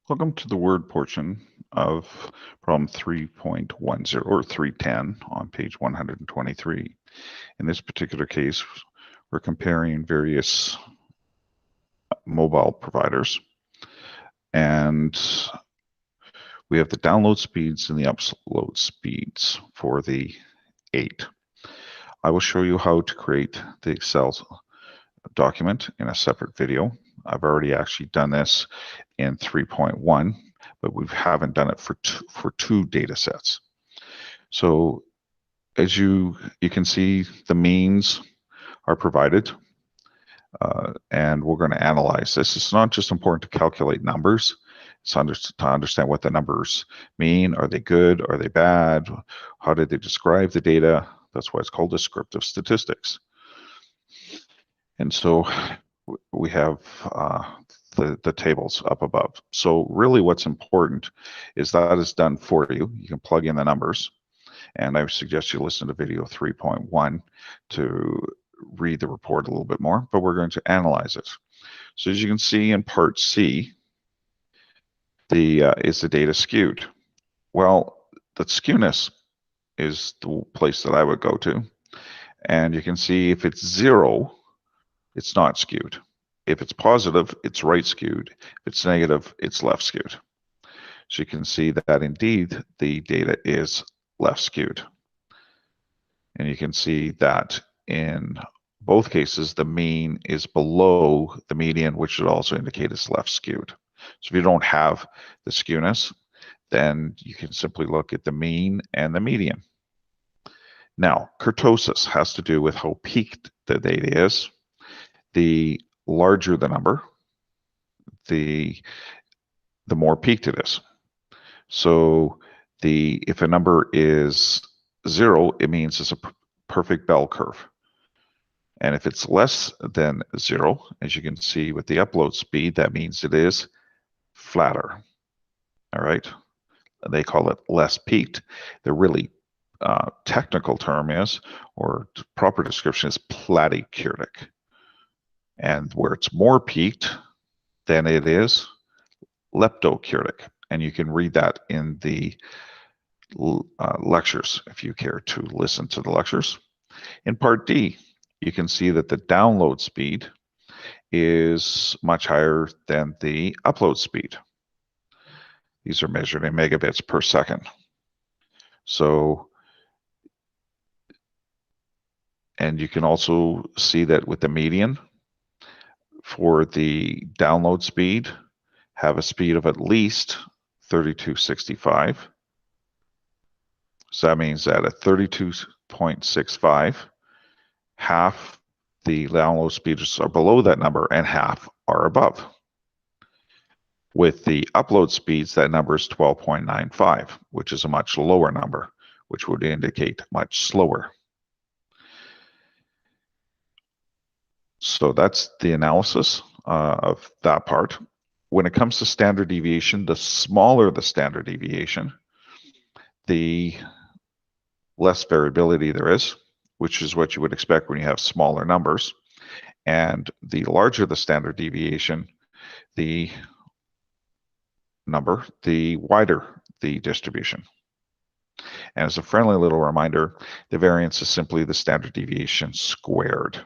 Welcome to the Word portion of problem 3.10 or 310 on page 123. In this particular case, we're comparing various mobile providers, and we have the download speeds and the upload speeds for the 8. I will show you how to create the Excel document in a separate video. I've already actually done this in 3.1, but we haven't done it for two data sets. So as you can see, the means are provided, and we're going to analyze this. It's not just important to calculate numbers. It's to understand what the numbers mean. Are they good? Are they bad? How did they describe the data? That's why it's called descriptive statistics. And so we have the tables up above. So really what's important is that is done for you. You can plug in the numbers, and I suggest you listen to video 3.1 to read the report a little bit more, but we're going to analyze it. So as you can see in part C, is the data skewed? Well, the skewness is the place that I would go to, and you can see if it's 0, it's not skewed. If it's positive, it's right skewed. If it's negative, it's left skewed. So you can see that indeed the data is left skewed. And you can see that in both cases, the mean is below the median, which should also indicate it's left skewed. So if you don't have the skewness, then you can simply look at the mean and the median. Now, kurtosis has to do with how peaked the data is. The larger the number, the more peaked it is. So if a number is 0, it means it's a perfect bell curve. And if it's less than 0, as you can see with the upload speed, that means it is flatter. All right. They call it less peaked. The really technical term is, or proper description is, platykurtic. And where it's more peaked than it is leptokurtic. And you can read that in the lectures if you care to listen to the lectures. In part D, you can see that the download speed is much higher than the upload speed. These are measured in megabits per second. So, and you can also see that with the median for the download speed, have a speed of at least 3265. So that means that at 32.65, half the download speeds are below that number and half are above. With the upload speeds, that number is 12.95, which is a much lower number, which would indicate much slower. So that's the analysis of that part. When it comes to standard deviation, the smaller the standard deviation, the less variability there is, which is what you would expect when you have smaller numbers. And the larger the standard deviation, the number, the wider the distribution. And as a friendly little reminder, the variance is simply the standard deviation squared.